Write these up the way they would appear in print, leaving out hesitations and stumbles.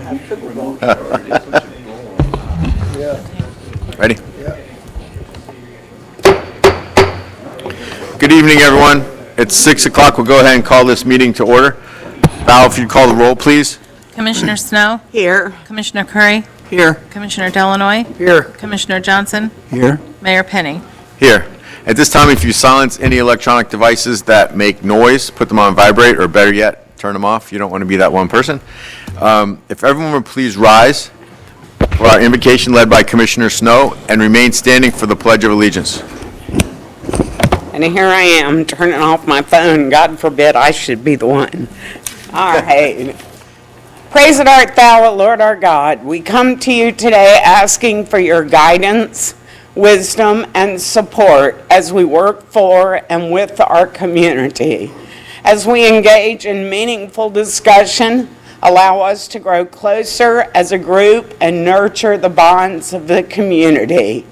Ready? Good evening, everyone. It's 6 o'clock. We'll go ahead and call this meeting to order. Val, if you'd call the roll, please. Commissioner Snow? Here. Commissioner Curry? Here. Commissioner Delanoy? Here. Commissioner Johnson? Here. Mayor Penny? Here. At this time, if you silence any electronic devices that make noise, put them on vibrate, or better yet, turn them off. You don't want to be that one person. If everyone would please rise for our invocation led by Commissioner Snow and remain standing for the Pledge of Allegiance. And here I am turning off my phone. God forbid I should be the one. All right. Praise it art thou, O Lord our God. We come to you today asking for your guidance, wisdom, and support as we work for and with our community. As we engage in meaningful discussion, allow us to grow closer as a group and nurture the bonds of the community.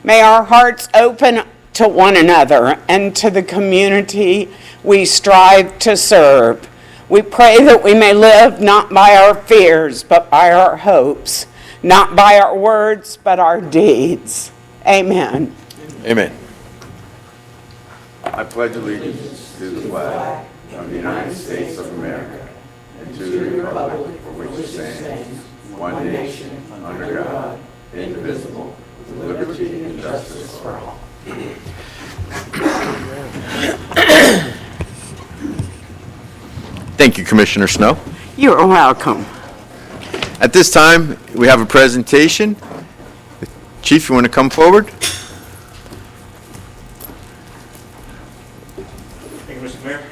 May our hearts open to one another and to the community we strive to serve. We pray that we may live not by our fears, but by our hopes, not by our words, but our deeds. Amen. Amen. I pledge allegiance to the flag of the United States of America and to the republic for which it stands, one nation, under God, indivisible, with liberty and justice for all. Thank you, Commissioner Snow. You're welcome. At this time, we have a presentation. Chief, you want to come forward? Thank you, Mr. Mayor.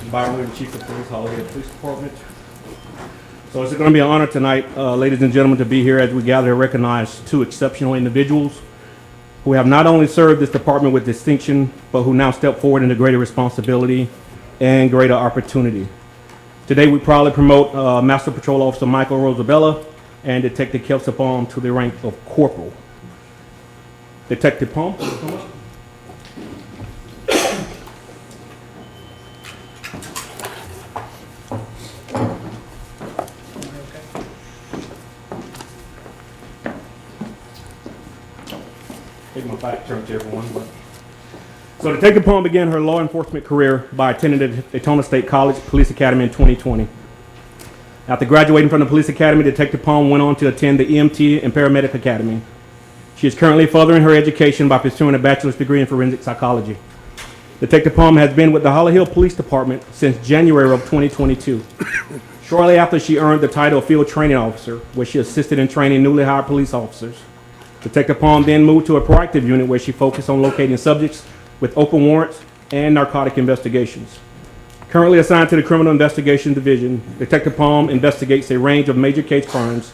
I'm Byron Williams, Chief of Police, Hollywood Police Department. So it's going to be an honor tonight, ladies and gentlemen, to be here as we gather to recognize two exceptional individuals who have not only served this department with distinction, but who now step forward into greater responsibility and greater opportunity. Today, we proudly promote Master Patrol Officer Michael Rosabella and Detective Kelsey Palm to the rank of Corporal. Detective Palm, please come up. Take my back turn to everyone. So Detective Palm began her law enforcement career by attending the Daytona State College Police Academy in 2020. After graduating from the Police Academy, Detective Palm went on to attend the EMT and Paramedic Academy. She is currently furthering her education by pursuing a bachelor's degree in forensic psychology. Detective Palm has been with the Holly Hill Police Department since January of 2022. Shortly after, she earned the title of Field Training Officer, where she assisted in training newly hired police officers. Detective Palm then moved to a proactive unit where she focused on locating subjects with open warrants and narcotic investigations. Currently assigned to the Criminal Investigation Division, Detective Palm investigates a range of major case crimes,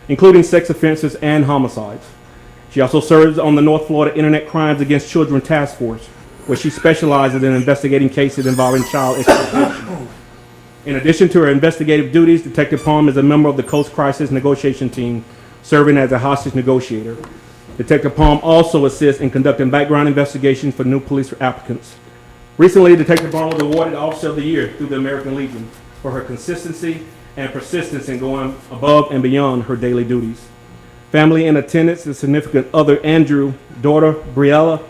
including sex offenses and homicides. She also serves on the North Florida Internet Crimes Against Children Task Force, where she specializes in investigating cases involving child exploitation. In addition to her investigative duties, Detective Palm is a member of the Coast Crisis Negotiation Team, serving as a hostage negotiator. Detective Palm also assists in conducting background investigations for new police applicants. Recently, Detective Palm was awarded Officer of the Year through the American Legion for her consistency and persistence in going above and beyond her daily duties. Family in attendance is significant other Andrew, daughter Briella,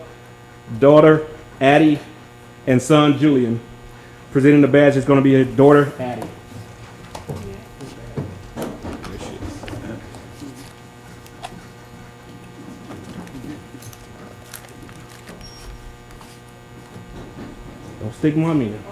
daughter Addie, and son Julian. Presenting the badge is going to be his daughter Addie. Don't stick mommy in.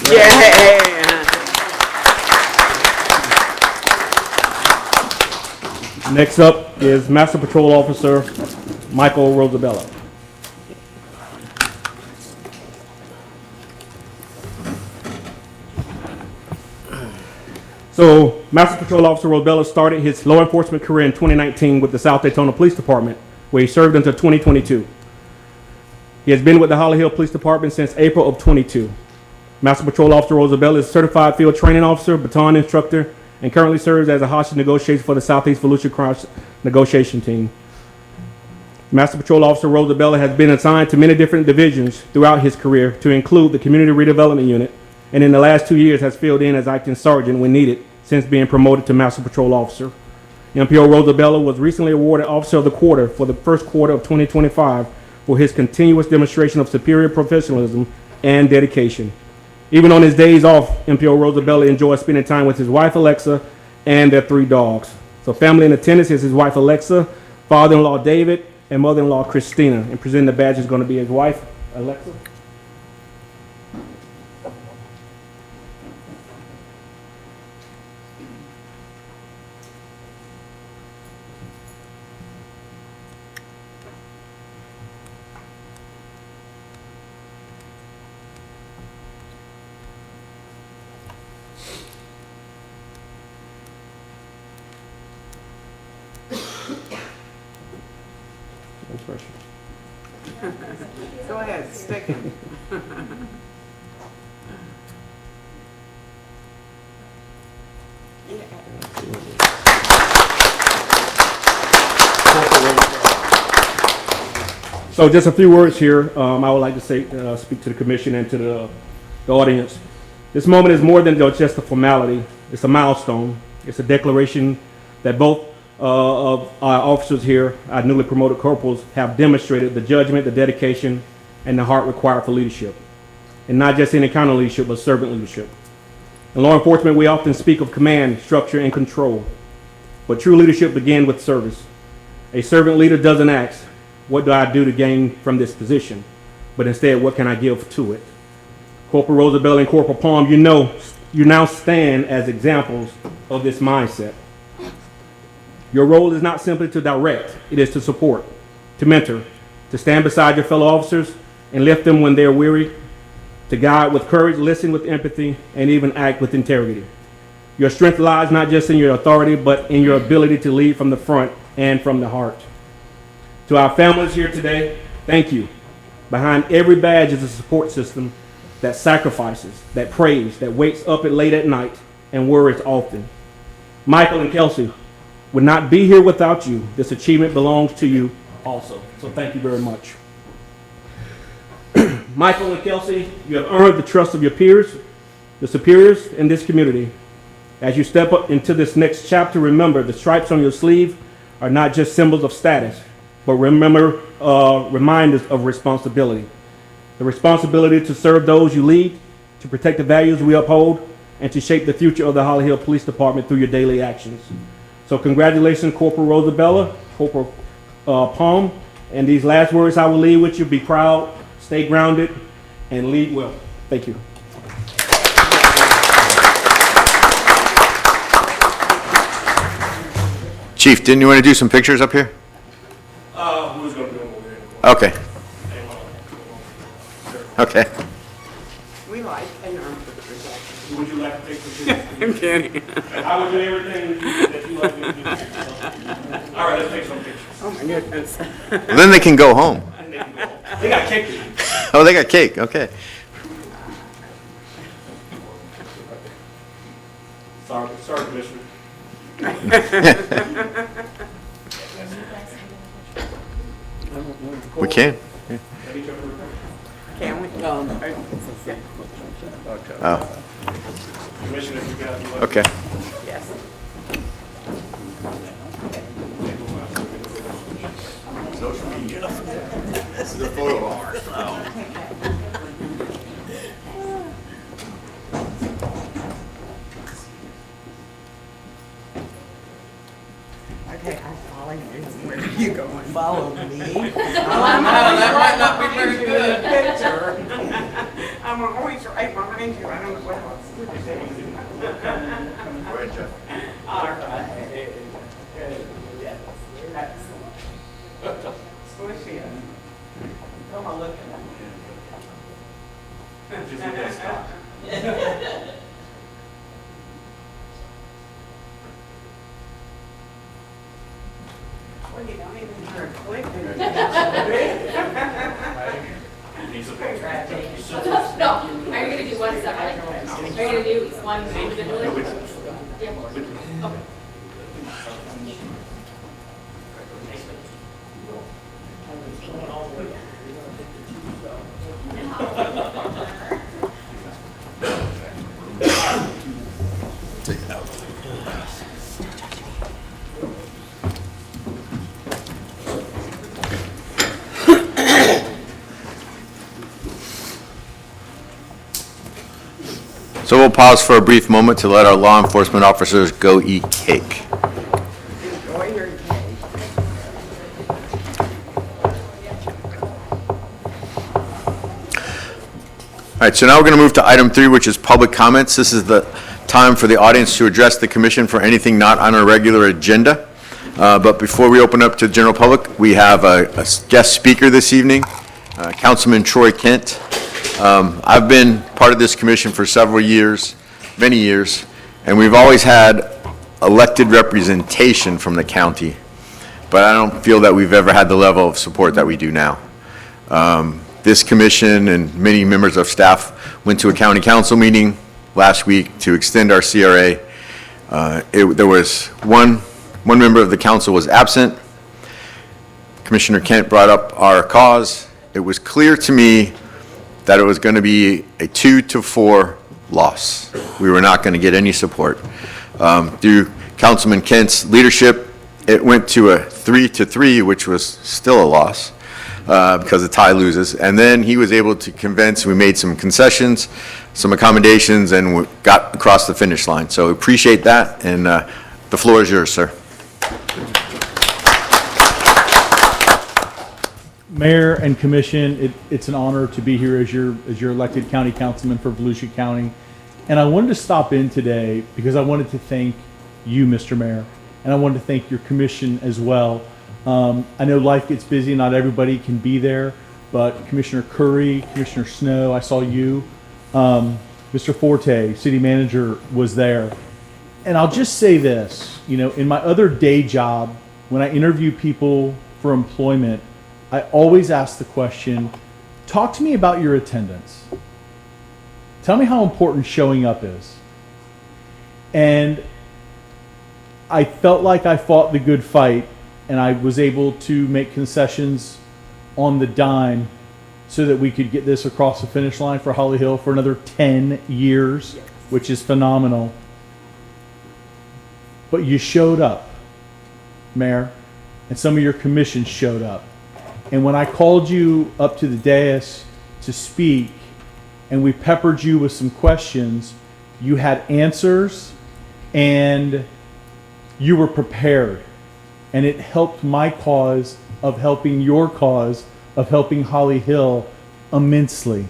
Yeah. Next up is Master Patrol Officer Michael Rosabella. So, Master Patrol Officer Rosabella started his law enforcement career in 2019 with the South Daytona Police Department, where he served until 2022. He has been with the Holly Hill Police Department since April of 22. Master Patrol Officer Rosabella is a certified field training officer, baton instructor, and currently serves as a hostage negotiator for the Southeast Volusia Cross Negotiation Team. Master Patrol Officer Rosabella has been assigned to many different divisions throughout his career, to include the Community Redevelopment Unit, and in the last 2 years has filled in as acting sergeant when needed since being promoted to Master Patrol Officer. MPO Rosabella was recently awarded Officer of the Quarter for the first quarter of 2025 for his continuous demonstration of superior professionalism and dedication. Even on his days off, MPO Rosabella enjoys spending time with his wife Alexa and their 3 dogs. So family in attendance is his wife Alexa, father-in-law David, and mother-in-law Christina. And presenting the badge is going to be his wife Alexa. Go ahead, stick him. So just a few words here. I would like to say, speak to the commission and to the audience. This moment is more than just a formality. It's a milestone. It's a declaration that both of our officers here, our newly promoted corporals, have demonstrated the judgment, the dedication, and the heart required for leadership. And not just any kind of leadership, but servant leadership. In law enforcement, we often speak of command, structure, and control. But true leadership begins with service. A servant leader doesn't ask, what do I do to gain from this position? But instead, what can I give to it? Corporal Rosabella and Corporal Palm, you now stand as examples of this mindset. Your role is not simply to direct, it is to support, to mentor, to stand beside your fellow officers and lift them when they're weary, to guide with courage, listen with empathy, and even act with integrity. Your strength lies not just in your authority, but in your ability to lead from the front and from the heart. To our families here today, thank you. Behind every badge is a support system that sacrifices, that prays, that wakes up late at night and worries often. Michael and Kelsey would not be here without you. This achievement belongs to you also. So thank you very much. Michael and Kelsey, you have earned the trust of your peers, the superiors in this community. As you step up into this next chapter, remember the stripes on your sleeve are not just symbols of status, but remember reminders of responsibility. The responsibility to serve those you lead, to protect the values we uphold, and to shape the future of the Holly Hill Police Department through your daily actions. So congratulations, Corporal Rosabella, Corporal Palm, and these last words I will leave with you: be proud, stay grounded, and lead well. Thank you. Chief, didn't you want to do some pictures up here? Who's going to do them over there? Okay. Okay. We like an arm for the protection. Would you like to take the picture? I'm kidding. I would do everything that you like me to do. All right, let's take some pictures. Oh my goodness. Well, then they can go home. And they can go. They got cake. Oh, they got cake. Okay. Sorry, Commissioner. We can. Can we? Oh, Commissioner, if you got okay. Yes. This is a photo op. Okay, I follow you. Where are you going? Follow me. That might not be very good. Picture. I'm always right behind you. I don't know what else. Go ahead, Jeff. All right. Yes. Excellent. Squishy. Come on, look at that. No, are you gonna do one separate? Are you gonna do one individually? Yeah. Okay. So we'll pause for a brief moment to let our law enforcement officers go eat cake. All right, so now we're going to move to item 3, which is public comments. This is the time for the audience to address the commission for anything not on our regular agenda. But before we open up to the general public, we have a guest speaker this evening, Councilman Troy Kent. I've been part of this commission for several years, many years, and we've always had elected representation from the county, but I don't feel that we've ever had the level of support that we do now. This commission and many members of staff went to a county council meeting last week to extend our CRA. There was one member of the council was absent. Commissioner Kent brought up our cause. It was clear to me that it was going to be a 2-4 loss. We were not going to get any support. Through Councilman Kent's leadership, it went to a 3-3, which was still a loss because the tie loses. And then he was able to convince, we made some concessions, some accommodations, and we got across the finish line. So appreciate that, and the floor is yours, sir. Mayor and Commission, it's an honor to be here as your elected county councilman for Volusia County. And I wanted to stop in today because I wanted to thank you, Mr. Mayor, and I wanted to thank your commission as well. I know life gets busy, not everybody can be there, but Commissioner Curry, Commissioner Snow, I saw you, Mr. Forte, city manager, was there. And I'll just say this, in my other day job, when I interview people for employment, I always ask the question, talk to me about your attendance. Tell me how important showing up is. And I felt like I fought the good fight, and I was able to make concessions on the dime so that we could get this across the finish line for Holly Hill for another 10 years, which is phenomenal. But you showed up, Mayor, and some of your commissions showed up. And when I called you up to the dais to speak, and we peppered you with some questions, you had answers, and you were prepared. And it helped my cause of helping your cause of helping Holly Hill immensely.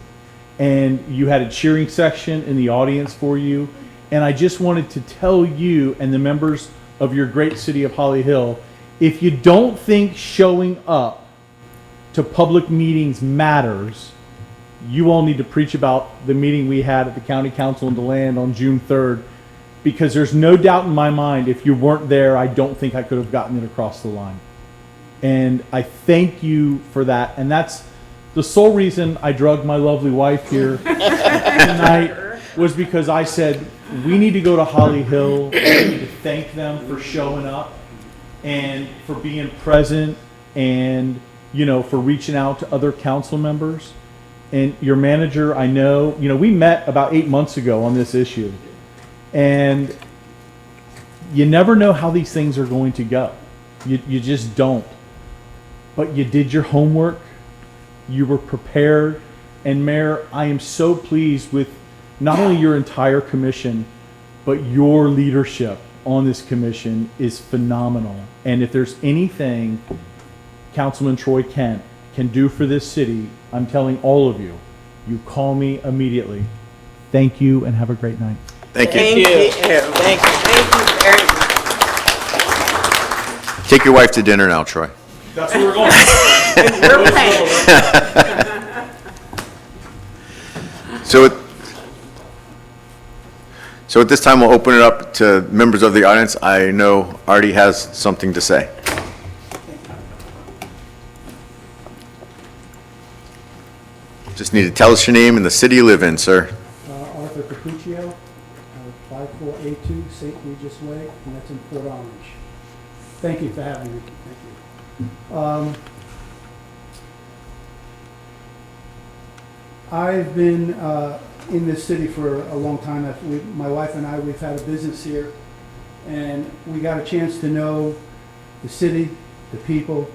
And you had a cheering section in the audience for you. And I just wanted to tell you and the members of your great city of Holly Hill, if you don't think showing up to public meetings matters, you all need to preach about the meeting we had at the County Council in DeLand on June 3rd, because there's no doubt in my mind, if you weren't there, I don't think I could have gotten it across the line. And I thank you for that. And that's the sole reason I drugged my lovely wife here tonight, was because I said, we need to go to Holly Hill. We need to thank them for showing up and for being present, and for reaching out to other council members. And your manager, I know, we met about 8 months ago on this issue. And you never know how these things are going to go. You just don't. But you did your homework. You were prepared. And Mayor, I am so pleased with not only your entire commission, but your leadership on this commission is phenomenal. And if there's anything Councilman Troy Kent can do for this city, I'm telling all of you, you call me immediately. Thank you, and have a great night. Thank you. Thank you. Thank you very much. Take your wife to dinner now, Troy. That's where we're going. We're paying. So at this time, we'll open it up to members of the audience. I know Artie has something to say. Just need to tell us your name and the city you live in, sir. Arthur Capuccio, 5482 St. Regis Way, and that's in Port Orange. Thank you for having me. Thank you. I've been in this city for a long time. My wife and I, we've had a business here, and we got a chance to know the city, the people.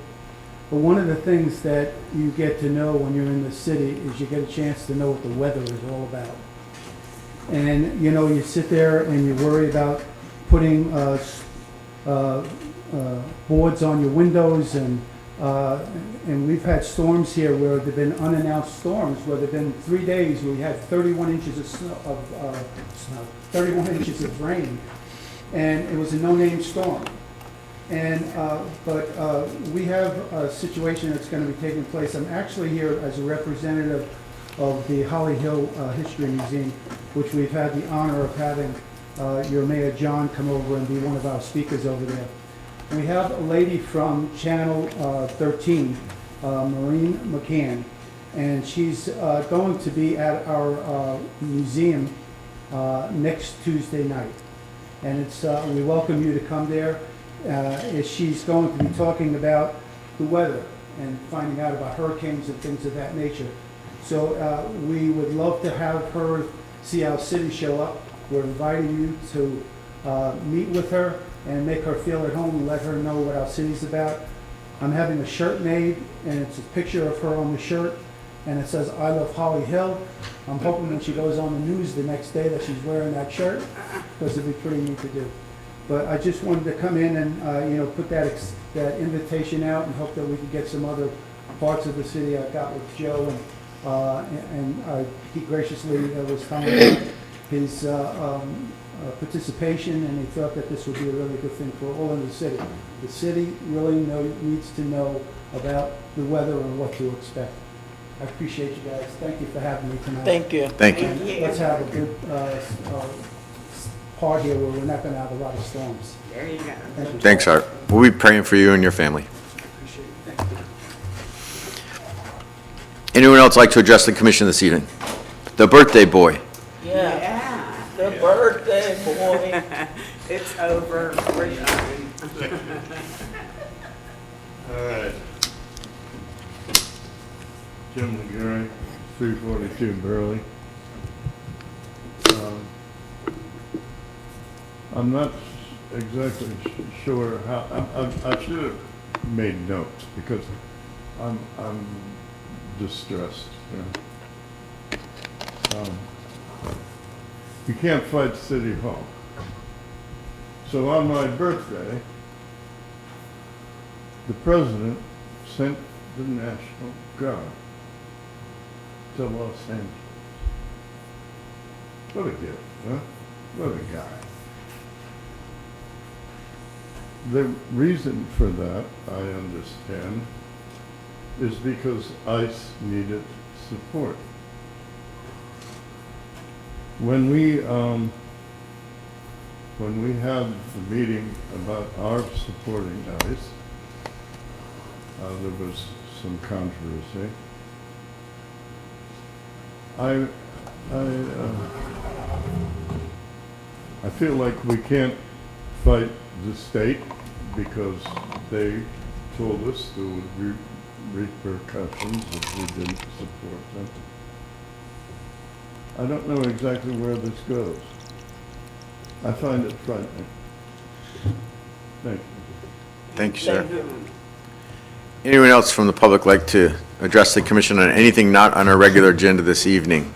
But one of the things that you get to know when you're in the city is you get a chance to know what the weather is all about. And, you know, you sit there and you worry about putting boards on your windows, and we've had storms here where there've been unannounced storms, where there've been 3 days where we had 31 inches of snow, 31 inches of rain, and it was a no-name storm. And, but we have a situation that's going to be taking place. I'm actually here as a representative of the Holly Hill History Museum, which we've had the honor of having your Mayor John come over and be one of our speakers over there. And we have a lady from Channel 13, Maureen McCann, and she's going to be at our museum next Tuesday night. And it's we welcome you to come there. She's going to be talking about the weather and finding out about hurricanes and things of that nature. So we would love to have her see our city show up. We're inviting you to meet with her and make her feel at home and let her know what our city's about. I'm having a shirt made, and it's a picture of her on the shirt, and it says, "I love Holly Hill." I'm hoping when she goes on the news the next day that she's wearing that shirt, because it'd be pretty neat to do. But I just wanted to come in and, you know, put that invitation out and hope that we could get some other parts of the city. I got with Joe, and he graciously was telling me his participation, and he thought that this would be a really good thing for all in the city. The city really needs to know about the weather and what to expect. I appreciate you guys. Thank you for having me tonight. Thank you. Thank you. Thank you. Let's have a good part here where we're not going to have a lot of storms. There you go. Thank you. Thanks, Art. We'll be praying for you and your family. Appreciate it. Thank you. Anyone else like to address the commission this evening? The birthday boy. Yeah, Yeah, the birthday boy. it's over. We're done. All right. Jim McGarry, 342 Burley. I'm not exactly sure how, I should have made notes because I'm distressed. You know. You can't fight City Hall. So on my birthday, the president sent the National Guard to Los Angeles. What a gift, huh? What a guy. The reason for that, I understand, is because ICE needed support. When we had the meeting about our supporting ICE, there was some controversy. I feel like we can't fight the state because they told us there would be repercussions if we didn't support them. I don't know exactly where this goes. I find it frightening. Thank you. Thank you, sir. Anyone else from the public like to address the commission on anything not on our regular agenda this evening?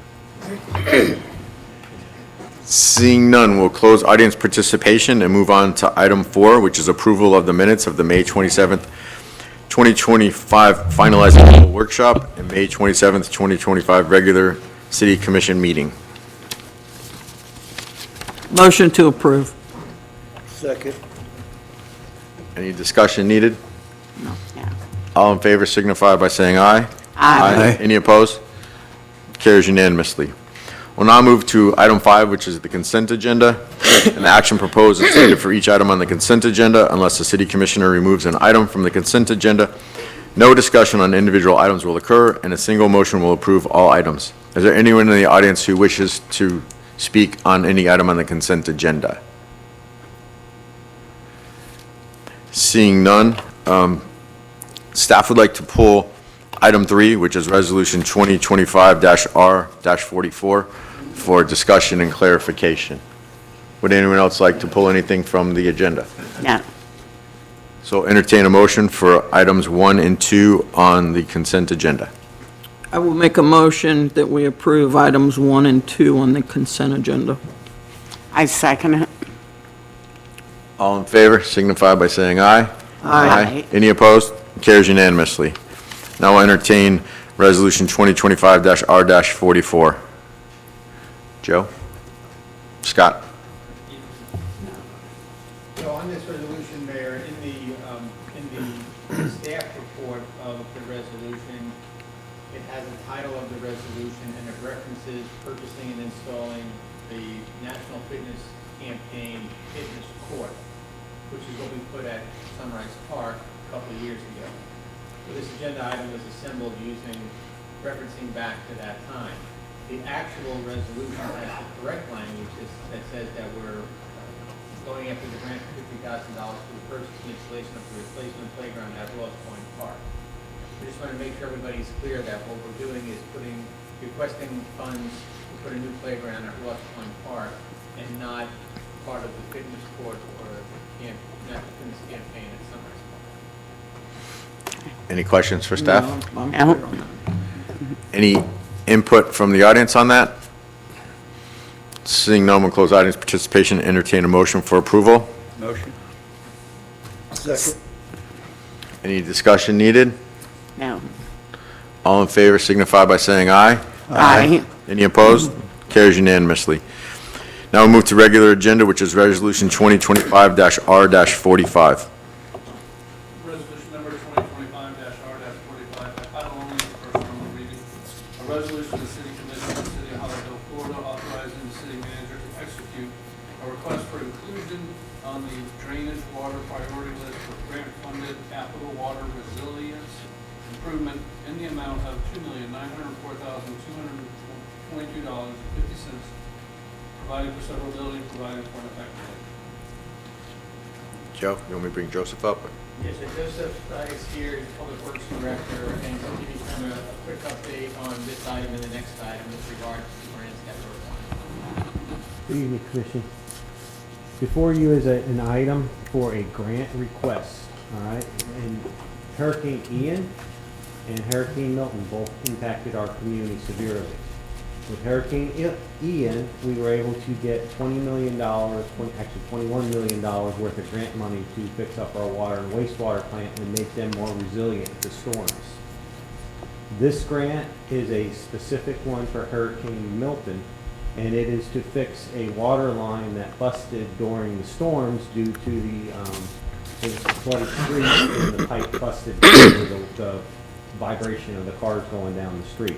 Seeing none, we'll close audience participation and move on to item 4, which is approval of the minutes of the May 27th, 2025 finalized annual workshop and May 27th, 2025 regular city commission meeting. Motion to approve. Second. Any discussion needed? Yeah. All in favor signify by saying aye. Aye. Any opposed? Carries unanimously. We'll now move to item 5, which is the consent agenda. And the action proposed is stated for each item on the consent agenda unless the city commissioner removes an item from the consent agenda No discussion on individual items will occur, and a single motion will approve all items. Is there anyone in the audience who wishes to speak on any item on the consent agenda? Seeing none, staff would like to pull item 3, which is Resolution 2025-R-44, for discussion and clarification. Would anyone else like to pull anything from the agenda? No. So entertain a motion for items 1 and 2 on the consent agenda. I will make a motion that we approve items 1 and 2 on the consent agenda. I second it. All in favor signify by saying aye. Aye. Any opposed? Carries unanimously. Now I'll entertain Resolution 2025-R-44. Joe? Scott? So on this resolution, Mayor, in the staff report of the resolution, it has the title of the resolution and it references purchasing and installing the National Fitness Campaign Fitness Court, which is what we put at Sunrise Park a couple of years ago. So this agenda item was assembled referencing back to that time. The actual resolution has the correct language that says that we're going after the grant for $50,000 for the purchase and installation of the replacement playground at Ross Point Park. We just want to make sure everybody's clear that what we're doing is requesting funds to put a new playground at Ross Point Park and not part of the fitness court or National Fitness Campaign at Sunrise Park. Any questions for staff? No, I'm No. clear on that. Any input from the audience on that? Seeing none, we'll close audience participation and entertain a motion for approval. Motion. Any discussion needed? No. All in favor signify by saying aye. Aye. Any opposed? Carries unanimously. Now we'll move to regular agenda, which is Resolution 2025-R-45. Resolution number 2025-R-45, by title only, the first normal reading. A resolution of the City Commission of the City of Hollyville, Florida, authorizing the city manager to execute a request for inclusion on the drainage water priority list for grant-funded capital water resilience improvement in the amount of $2,904,222.50, providing for severability, providing for an effective date. Joe, you want me to bring Joseph up? Yes, so Joseph is here, he's Public Works Director, and he'll give you kind of a quick update on this item and the next item with regard to the grants that we're applying. Good evening, Commission. Before you is an item for a grant request, all right? And Hurricane Ian and Hurricane Milton both impacted our community severely. With Hurricane Ian, we were able to get $21 million worth of grant money to fix up our water and wastewater plant and make them more resilient to storms. This grant is a specific one for Hurricane Milton, and it is to fix a water line that busted during the storms due to the flooded street and the pipe busted because of the vibration of the cars going down the street.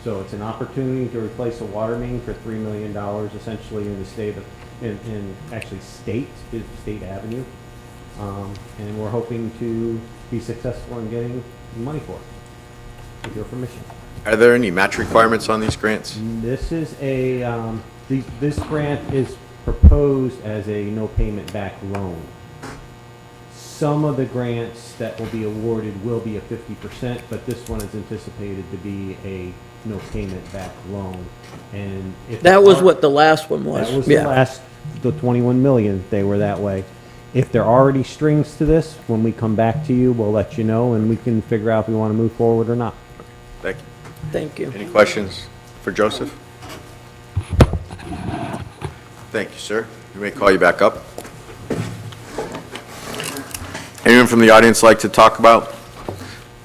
So it's an opportunity to replace a water main for $3 million, essentially in the state of, State Avenue. And we're hoping to be successful in getting money for it, with your permission. Are there any match requirements on these grants? This is this grant is proposed as a no payment back loan. Some of the grants that will be awarded will be a 50%, but this one is anticipated to be a no payment back loan. And if That was what the last one was. that was Yeah. the last, the 21 million, they were that way. If there are already strings to this, when we come back to you, we'll let you know and we can figure out if we want to move forward or not. Thank you. Thank you. Any questions for Joseph? Thank you, sir. We may call you back up. Anyone from the audience like to talk about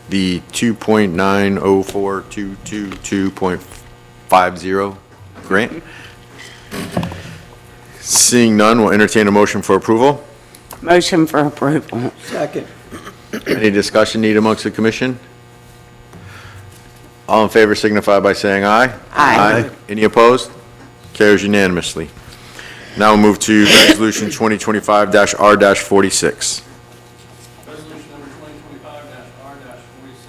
the 2.904222.50 grant? Seeing none, we'll entertain a motion for approval. Motion for approval. Second. Any discussion needed amongst the commission? All in favor signify by saying aye. Aye. Any opposed? Carries unanimously. Now we'll move to Resolution 2025-R-46. Resolution number 2025-R-46,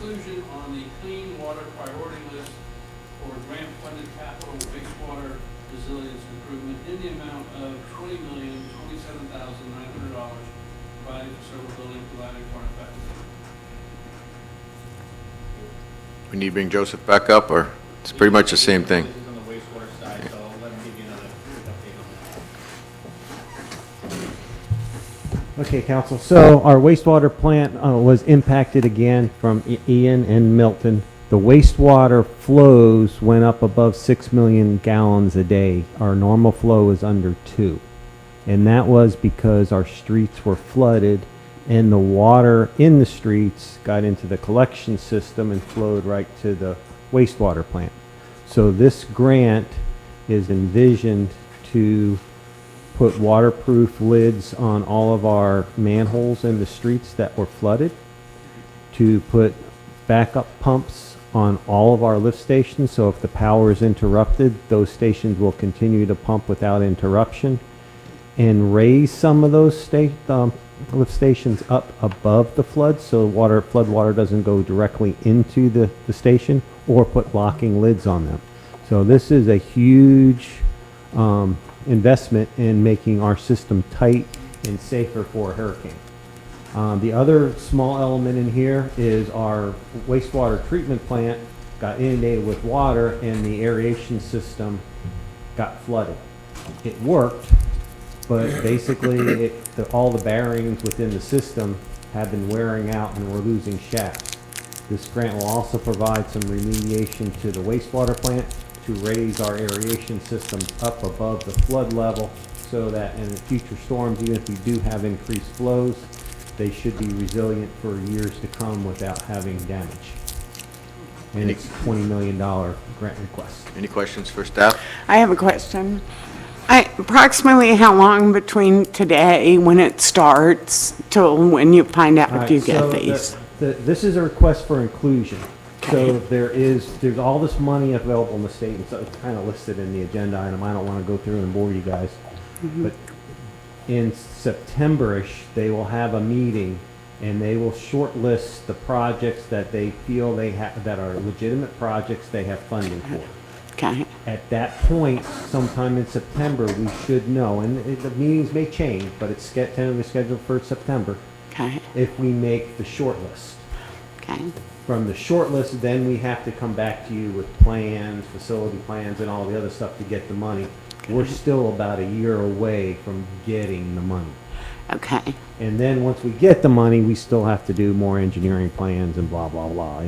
inclusion on the Clean Water Priority List for grant-funded capital wastewater resilience improvement in the amount of $20,027,900, providing for several buildings, providing for an effective date. We need to bring Joseph back up, or it's pretty much the same thing? This is on the wastewater side, so I'll let him give you another quick update on that. Okay, council, so our wastewater plant was impacted again from Ian and Milton. The wastewater flows went up above 6 million gallons a day. Our normal flow is under 2. And that was because our streets were flooded and the water in the streets got into the collection system and flowed right to the wastewater plant. So this grant is envisioned to put waterproof lids on all of our manholes in the streets that were flooded, to put backup pumps on all of our lift stations, so if the power is interrupted, those stations will continue to pump without interruption, and raise some of those lift stations up above the flood, so flood water doesn't go directly into the station, or put locking lids on them. So this is a huge investment in making our system tight and safer for a hurricane. The other small element in here is our wastewater treatment plant got inundated with water and the aeration system got flooded. It worked, but basically all the bearings within the system have been wearing out and we're losing shafts. This grant will also provide some remediation to the wastewater plant to raise our aeration systems up above the flood level so that in future storms, even if we do have increased flows, they should be resilient for years to come without having damage. And it's a $20 million grant request. Any questions for staff? I have a question. Approximately how long between today, when it starts, till when you find out if you get these? This is a request for inclusion. So there's all this money available in the state, and so it's kind of listed in the agenda item. I don't want to go through and bore you guys. But in September-ish, they will have a meeting and they will shortlist the projects that they feel that are legitimate projects they have funding for. Okay. At that point, sometime in September, we should know, and the meetings may change, but it's tentatively scheduled for September. Okay. If we make the shortlist. Okay. From the shortlist, then we have to come back to you with plans, facility plans, and all the other stuff to get the money. We're still about a year away from getting the money. Okay. And then once we get the money, we still have to do more engineering plans and blah, blah, blah.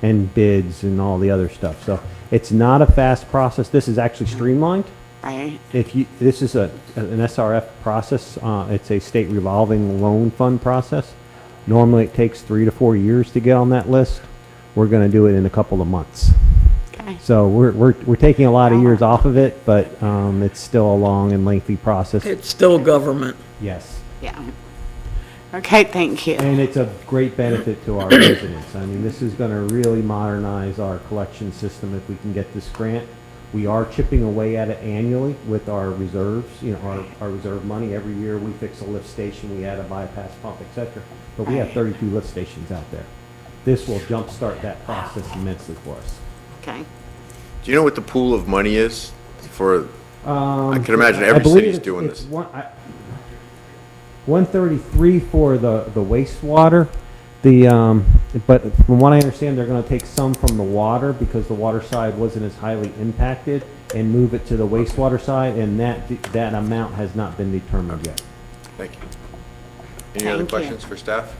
And bids and all the other stuff. So it's not a fast process. This is actually streamlined. Right. This is an SRF process. It's a state revolving loan fund process. Normally it takes 3 to 4 years to get on that list. We're going to do it in a couple of months. Okay. So we're taking a lot of years off of it, but it's still a long and lengthy process. It's still government. Yes. Yeah. Okay, thank you. And it's a great benefit to our residents. I mean, this is going to really modernize our collection system if we can get this grant. We are chipping away at it annually with our reserves, our reserve money. Every year we fix a lift station, we add a bypass pump, etc. But we have 32 lift stations out there. This will jumpstart that process immensely for us. Okay. Do you know what the pool of money is for, I can imagine every believe city's it's- doing it's this. 133 for the wastewater. But from what I understand, they're going to take some from the water because the water side wasn't as highly impacted and move it to the wastewater side, and that amount has not been determined yet. Thank you. Any other Thank you. questions for staff?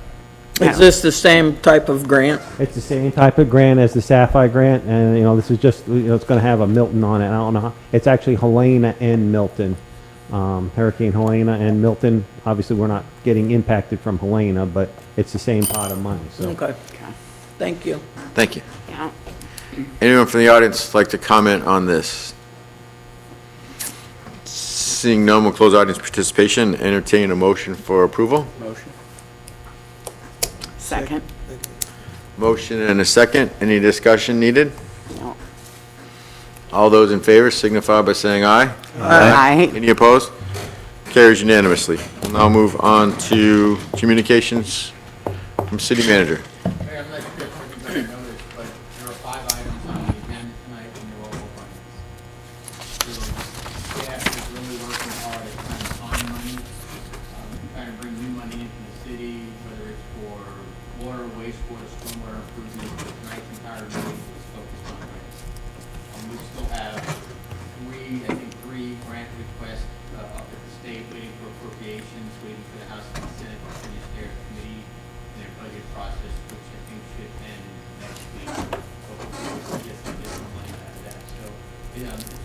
Is this the same type of grant? It's the same type of grant as the Sapphire grant, and this is just it's going to have a Milton on it. I don't know how, it's actually Helena and Milton, Hurricane Helena and Milton. Obviously, we're not getting impacted from Helena, but it's the same pot of money. So Okay. Thank you. Thank you. Yeah. Anyone from the audience like to comment on this? Seeing none, we'll close audience participation. Entertain a motion for approval. Motion. Second. Motion and a second. Any discussion needed? No. All those in favor signify by saying aye. Aye. Any opposed? Carries unanimously. We'll now move on to communications from city manager. Mayor, I'd like to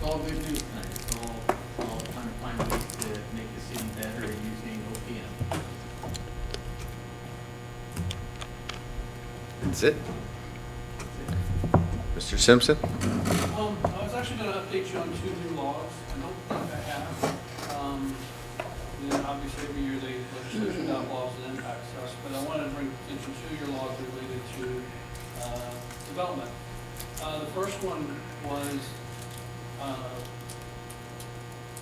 all good news tonight. It's all trying to find ways to make the city better using OPM. That's it? Mr. Simpson? I was actually gonna update you on 2 new laws. I don't think I have. Obviously, every year the legislation adopt laws that impacts us, but I wanted to bring attention to your laws related to development. The first one was,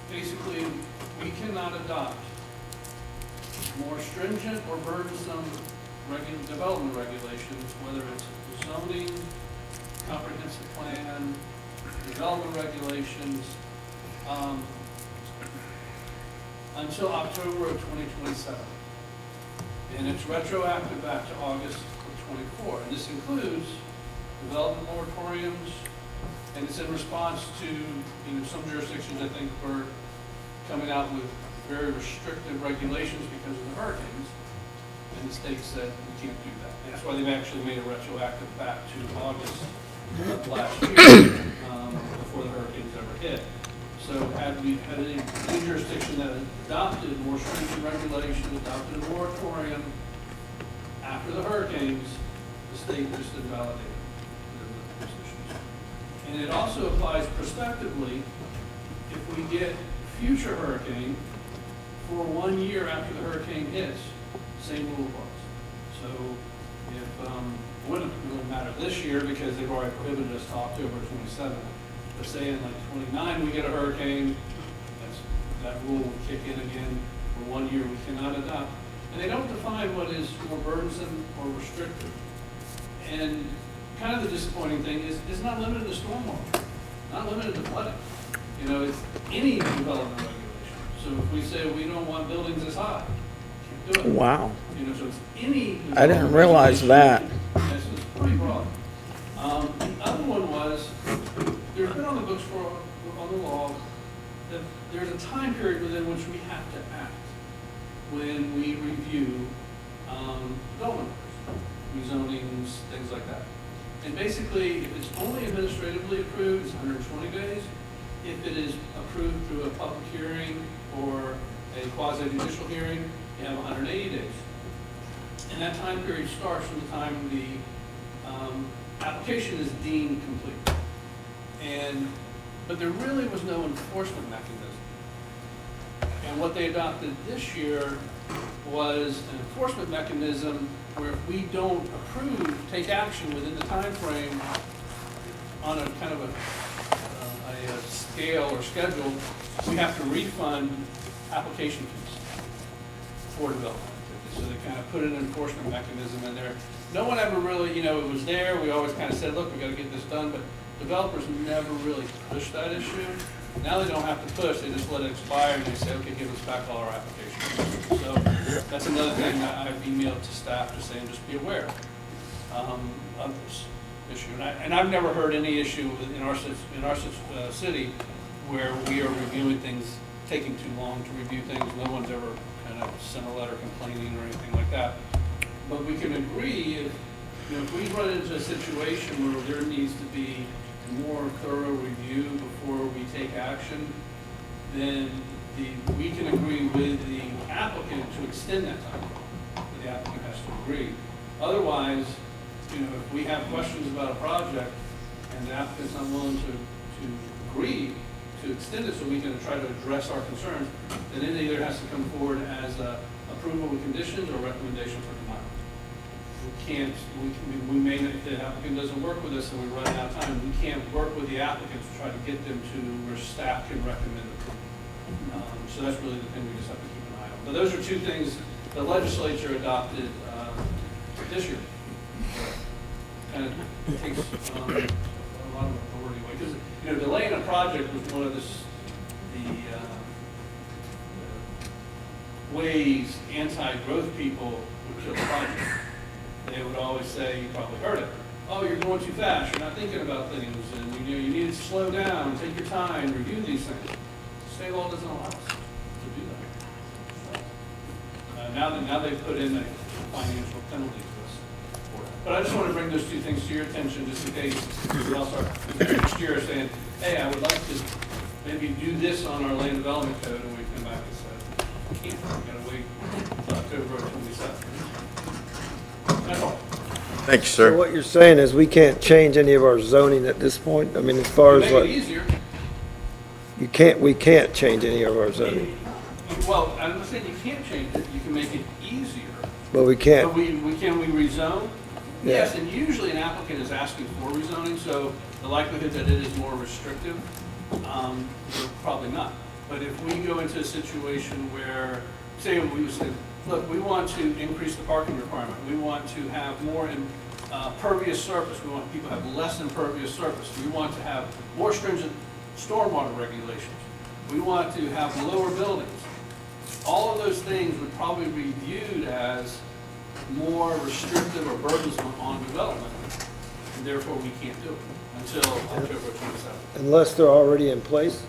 basically, we cannot adopt more stringent or burdensome development regulations, whether it's zoning, comprehensive plan, development regulations, until October of 2027. And it's retroactive back to August of 24. And this includes development moratoriums, and it's in response to, some jurisdictions, I think, were coming out with very restrictive regulations because of the hurricanes, and the state said we can't do that. And that's why they've actually made it retroactive back to August of last year, before the hurricanes ever hit. So had we had any jurisdiction that adopted more stringent regulations, adopted a moratorium after the hurricanes, the state just invalidated their positions. And it also applies prospectively if we get future hurricane for 1 year after the hurricane hits, same rule applies. So if, it wouldn't really matter this year because they've already prohibited us to October 27th. But say in like 29 we get a hurricane, that rule will kick in again for 1 year. We cannot adopt. And they don't define what is more burdensome or restrictive. And kind of the disappointing thing is it's not limited to stormwater, not limited to flooding. It's any development regulation. So if we say we don't want buildings this high, can't do it. Wow. So it's any. I didn't realize that. This is pretty broad. The other one was, there's been on the books on the law that there's a time period within which we have to act when we review development, rezonings, things like that. And basically, if it's only administratively approved, it's 120 days. If it is approved through a public hearing or a quasi-judicial hearing, you have 180 days. And that time period starts from the time the application is deemed complete. But there really was no enforcement mechanism. And what they adopted this year was an enforcement mechanism where if we don't approve, take action within the time frame on a kind of a scale or schedule, we have to refund application fees for development. So they kind of put an enforcement mechanism in there. No one ever really, it was there. We always kind of said, look, we got to get this done, but developers never really pushed that issue. Now they don't have to push, they just let it expire and they say, okay, give us back all our applications. So that's another thing that I've emailed to staff just saying, just be aware of this issue. And I've never heard any issue in our city where we are reviewing things, taking too long to review things. No one's ever kind of sent a letter complaining or anything like that. But we can agree if we run into a situation where there needs to be more thorough review before we take action, then we can agree with the applicant to extend that time. But the applicant has to agree. Otherwise, if we have questions about a project and the applicant's not willing to agree to extend it so we can try to address our concerns, then it either has to come forward as approval with conditions or recommendation for denial. We may, if the applicant doesn't work with us and we run out of time, we can't work with the applicant to try to get them to where staff can recommend approval. So that's really the thing we just have to keep an eye on. But those are two things the legislature adopted this year. And it takes a lot of authority away. Because, delaying a project was one of the ways anti-growth people would kill the project. They would always say, you probably heard it, oh, you're going too fast, you're not thinking about things, and you need to slow down, take your time, review these things. State law doesn't allow us to do that. Now they've put in a financial penalty to us for it. But I just want to bring those two things to your attention, just in case we all start next year saying, hey, I would like to maybe do this on our land development code, and we come back and say, we can't, we gotta wait until October 27th. That's all. Thank you, So sir. what you're saying is we can't change any of our zoning at this point? I mean, as far Make as it what, easier. we can't change any of our zoning, Well, I'm not saying you can't change it, you can make it easier. but we But can't. we rezone? Yeah. Yes, and usually an applicant is asking for rezoning, so the likelihood that it is more restrictive, probably not. But if we go into a situation where, say, we would say, look, we want to increase the parking requirement, we want to have more impervious surface, we want people to have less impervious surface, we want to have more stringent stormwater regulations, we want to have lower buildings. All of those things would probably be viewed as more restrictive or burdensome on development, and therefore we can't do it until October 27th. Unless they're already in place?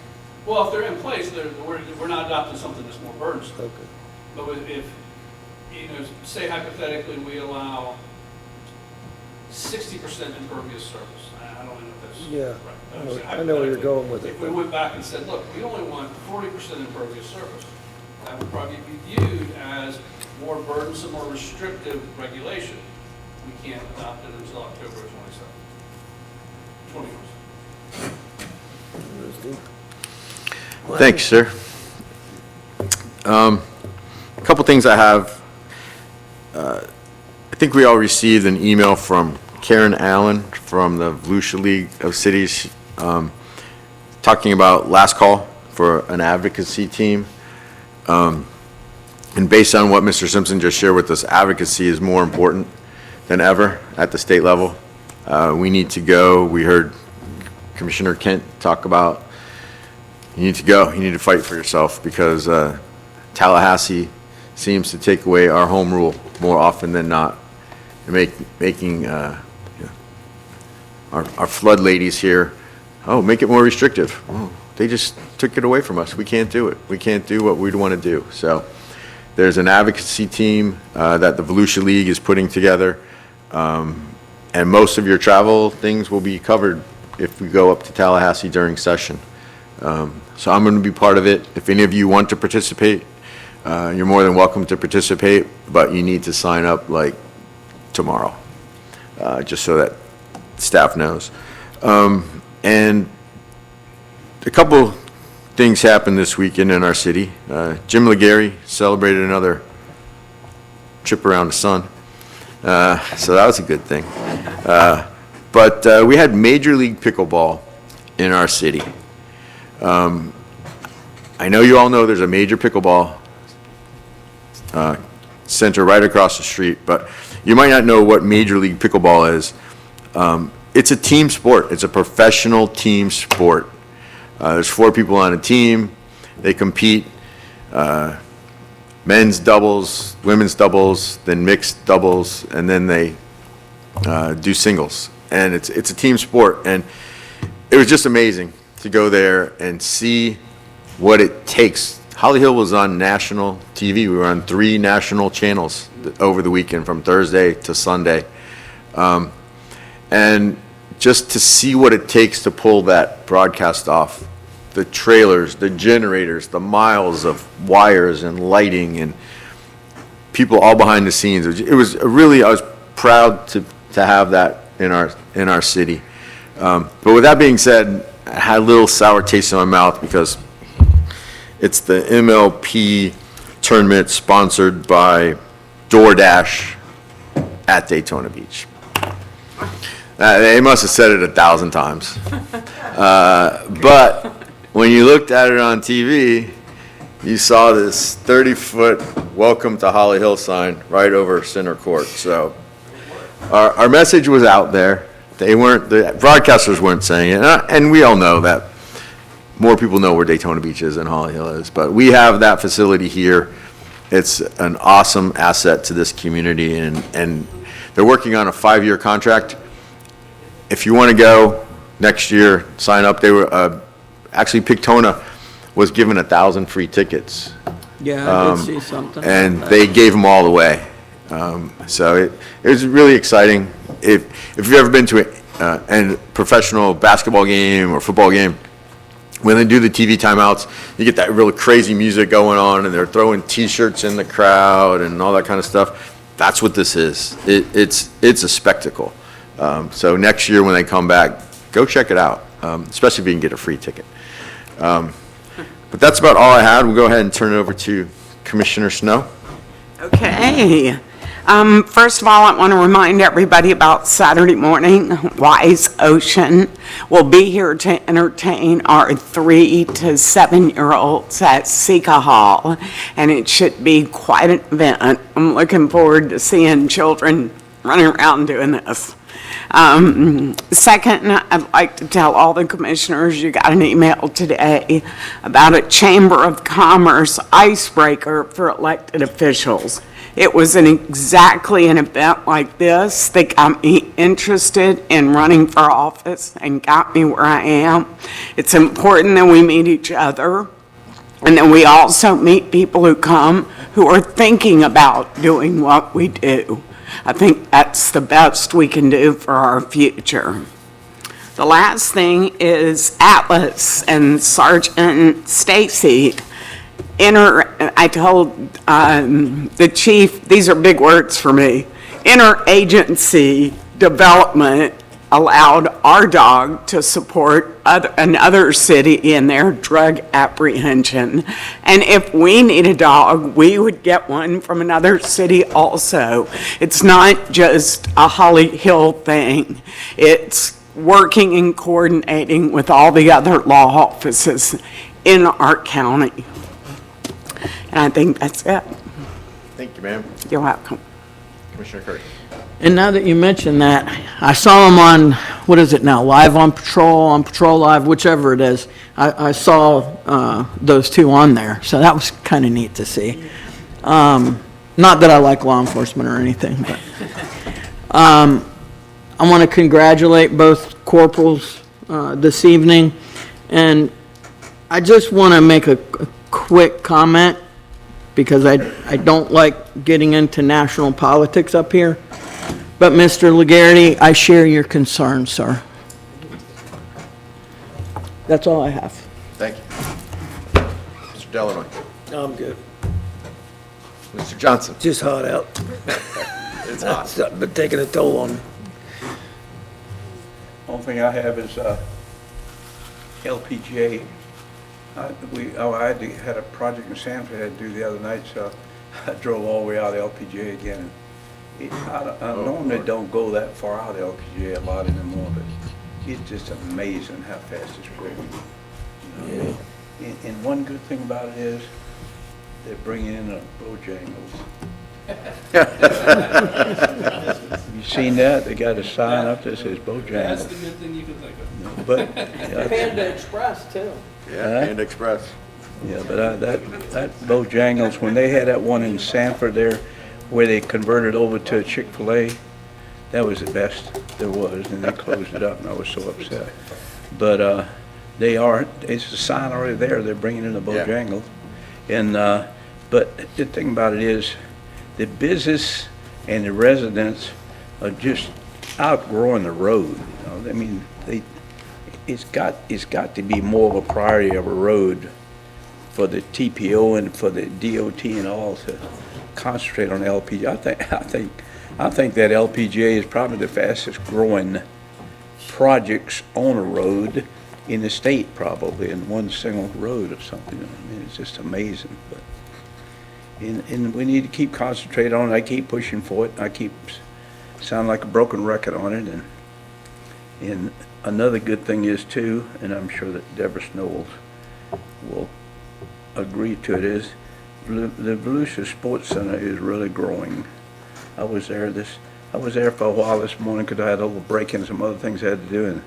Well, if they're in place, we're not adopting something that's more burdensome. Okay. But if, say hypothetically, we allow 60% impervious surface, I don't know if that's Yeah, right. I know where you're going with it. If we went back and said, look, we only want 40% impervious surface, that would probably be viewed as more burdensome or restrictive regulation. We can't adopt it until October 21st. Thanks, sir. A couple things I have. I think we all received an email from Karen Allen from the Volusia League of Cities talking about last call for an advocacy team. And based on what Mr. Simpson just shared with us, advocacy is more important than ever at the state level. We need to go. We heard Commissioner Kent talk about you need to go. You need to fight for yourself because Tallahassee seems to take away our home rule more often than not, and making our flood ladies here, make it more restrictive. Oh, they just took it away from us. We can't do it. We can't do what we'd want to do. So there's an advocacy team that the Volusia League is putting together, and most of your travel things will be covered if we go up to Tallahassee during session. So I'm going to be part of it. If any of you want to participate, you're more than welcome to participate, but you need to sign up like tomorrow, just so that staff knows. And a couple things happened this weekend in our city. Jim Legary celebrated another trip around the sun, so that was a good thing. But we had Major League Pickleball in our city. I know you all know there's a major pickleball center right across the street, but you might not know what Major League Pickleball is. It's a team sport. It's a professional team sport. There's 4 people on a team. They compete men's doubles, women's doubles, then mixed doubles, and then they do singles. And it's a team sport. And it was just amazing to go there and see what it takes. Holly Hill was on national TV. We were on 3 national channels over the weekend from Thursday to Sunday. And just to see what it takes to pull that broadcast off, the trailers, the generators, the miles of wires and lighting and people all behind the scenes. It was really, I was proud to have that in our city. But with that being said, I had a little sour taste in my mouth because it's the MLP tournament sponsored by DoorDash at Daytona Beach. They must have said it 1,000 times. But when you looked at it on TV, you saw this 30-foot welcome to Holly Hill sign right over center court. So our message was out there. The broadcasters weren't saying it. And we all know that more people know where Daytona Beach is than Holly Hill is. But we have that facility here. It's an awesome asset to this community. And they're working on a 5-year contract. If you want to go next year, sign up. They were actually Pictona was given 1,000 free tickets. Yeah, I did see something. And about they that. gave them all away. So it was really exciting. If you've ever been to a professional basketball game or football game, when they do the TV timeouts, you get that real crazy music going on, and they're throwing T-shirts in the crowd and all that kind of stuff. That's what this is. It's a spectacle. So next year when they come back, go check it out, especially if you can get a free ticket. But that's about all I had. We'll go ahead and turn it over to Commissioner Snow. Okay. First of all, I want to remind everybody about Saturday morning. Wise Ocean will be here to entertain our 3 to 7-year-olds at Sika Hall, and it should be quite an event. I'm looking forward to seeing children running around doing this. Second, I'd like to tell all the commissioners you got an email today about a Chamber of Commerce icebreaker for elected officials. It was exactly an event like this that got me interested in running for office and got me where I am. It's important that we meet each other, and then we also meet people who come who are thinking about doing what we do. I think that's the best we can do for our future. The last thing is Atlas and Sergeant Stacy. I told the chief, these are big words for me, interagency development allowed our dog to support another city in their drug apprehension. And if we need a dog, we would get one from another city also. It's not just a Holly Hill thing. It's working and coordinating with all the other law offices in our county. And I think that's it. Thank you, ma'am. You're welcome. Commissioner Curry. And now that you mention that, I saw him on, what is it now, Live on Patrol Live, whichever it is. I saw those two on there, so that was kind of neat to see. Not that I like law enforcement or anything, but I want to congratulate both corporals this evening, and I just want to make a quick comment, because I don't like getting into national politics up here. But Mr. Lagarde, I share your concerns, sir. That's all I have. Thank you. Mr. Delanoy. I'm good. Mr. Johnson. Just hot out. It's hot. It's been taking a toll on me. Only thing I have is LPGA. I had a project in Sanford I had to do the other night, so I drove all the way out of LPGA again. I normally don't go that far out of LPGA a lot anymore, but it's just amazing how fast it's growing. You know? Yeah. And one good thing about it is they're bringing in a Bojangles. You seen that? They got a sign up that says Bojangles. That's the good thing you can think of. But Panda Express, too. Yeah, Panda Express. Yeah, but that Bojangles, when they had that one in Sanford there, where they converted over to a Chick-fil-A, that was the best there was, and they closed it up, and I was so upset. But it's a sign already there, they're bringing in the Bojangles. And, but the thing about it is, the business and the residents are just outgrowing the road. You know? I mean, it's got to be more of a priority of a road for the TPO and for the DOT and all to concentrate on LPG. I think that LPGA is probably the fastest growing projects on a road in the state, probably in one single road or something. I mean, it's just amazing. But and we need to keep concentrating on it. I keep pushing for it. I keep sound like a broken record on it. And another good thing is too, and I'm sure that Deborah Snow will agree to it, is the Volusia Sports Center is really growing. I was there for a while this morning because I had a little break and some other things I had to do, and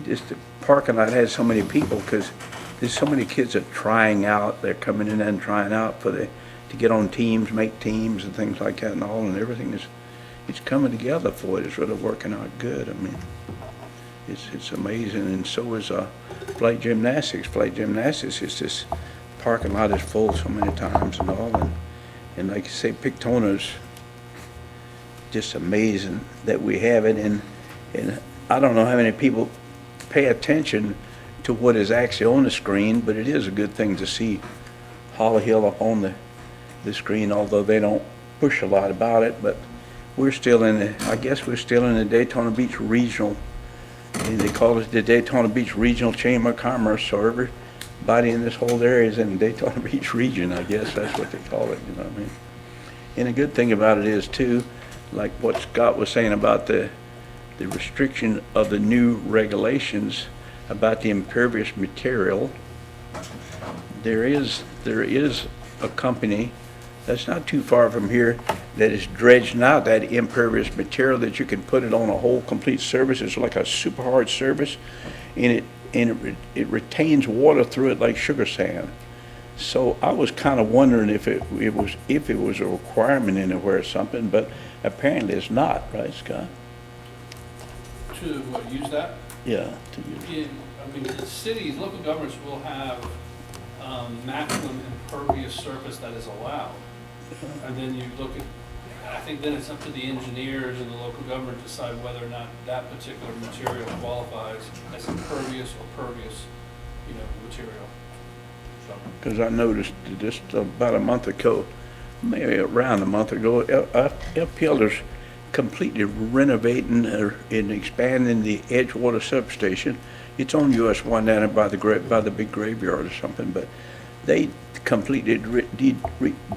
the parking lot had so many people because there's so many kids that are trying out. They're coming in and trying out to get on teams, make teams and things like that and all, and everything it's coming together for it. It's really working out good. I mean, it's amazing. And so is flight gymnastics. Flight gymnastics is just parking lot is full so many times and all, and like you say, Pictona's just amazing that we have it, and I don't know how many people pay attention to what is actually on the screen, but it is a good thing to see Holly Hill up on the screen, although they don't push a lot about it, but we're still in the, I guess we're still in the Daytona Beach Regional, and they call it the Daytona Beach Regional Chamber of Commerce, so everybody in this whole area is in the Daytona Beach region, I guess that's what they call it, you know what I mean? And the good thing about it is too, like what Scott was saying about the restriction of the new regulations about the impervious material, there is a company that's not too far from here that is dredging out that impervious material that you can put it on a whole complete surface. It's like a super hard surface, and it retains water through it like sugar sand. So I was kind of wondering if it was a requirement anywhere or something, but apparently it's not, right, Scott? To use that? Yeah. To use. I mean, the cities, local governments will have maximum impervious surface that is allowed. And then you look at, I think then it's up to the engineers and the local government to decide whether or not that particular material qualifies as impervious or pervious, material. Because I noticed just about a month ago, maybe around a month ago, FPL is completely renovating and expanding the Edgewater substation. It's on US 1 down by the big graveyard or something, but they completely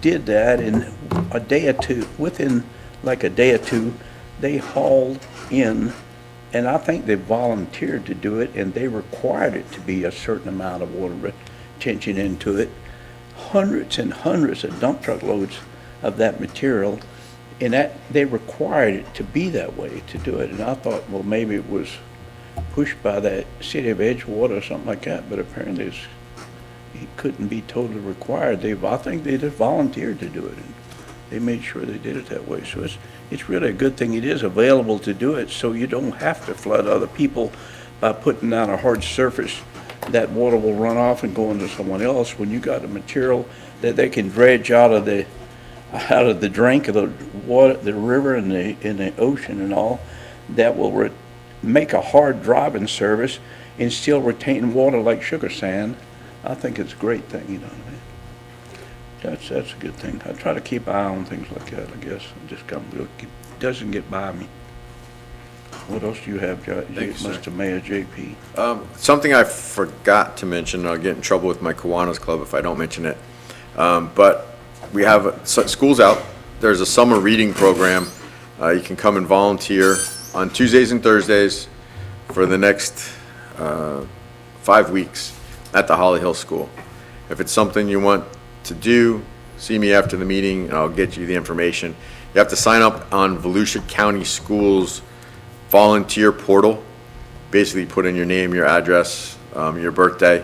did that in a day or two. Within like a day or two, they hauled in, and I think they volunteered to do it, and they required it to be a certain amount of water retention into it. Hundreds and hundreds of dump truck loads of that material, and that they required it to be that way to do it. And I thought, well, maybe it was pushed by the city of Edgewater or something like that, but apparently it couldn't be totally required. I think they just volunteered to do it, and they made sure they did it that way. So it's really a good thing it is available to do it, so you don't have to flood other people by putting down a hard surface. That water will run off and go into someone else when you got a material that they can dredge out of the drink of the water, the river and the ocean and all, that will make a hard driving surface and still retain water like sugar sand. I think it's a great thing, you know what I mean? That's a good thing. I try to keep an eye on things like that, I guess. It doesn't get by me. What else do you have, Mr. Mayor JP? Something I forgot to mention, I'll get in trouble with my Kiwanis Club if I don't mention it. But we have school's out. There's a summer reading program. You can come and volunteer on Tuesdays and Thursdays for the next 5 weeks at the Holly Hill School. If it's something you want to do, see me after the meeting and I'll get you the information. You have to sign up on Volusia County Schools volunteer portal. Basically put in your name, your address, your birthday,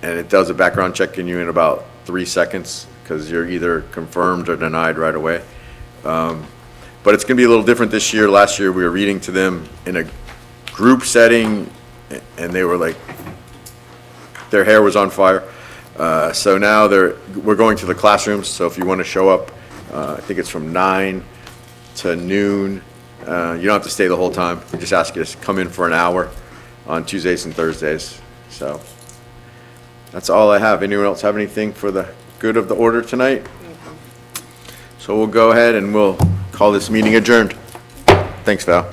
and it does a background check in you in about 3 seconds because you're either confirmed or denied right away. But it's going to be a little different this year. Last year we were reading to them in a group setting and they were like, their hair was on fire. So now we're going to the classrooms. So if you want to show up, I think it's from 9 to noon. You don't have to stay the whole time. We just ask you to come in for an hour on Tuesdays and Thursdays. So that's all I have. Anyone else have anything for the good of the order tonight? So we'll go ahead and we'll call this meeting adjourned. Thanks, Val.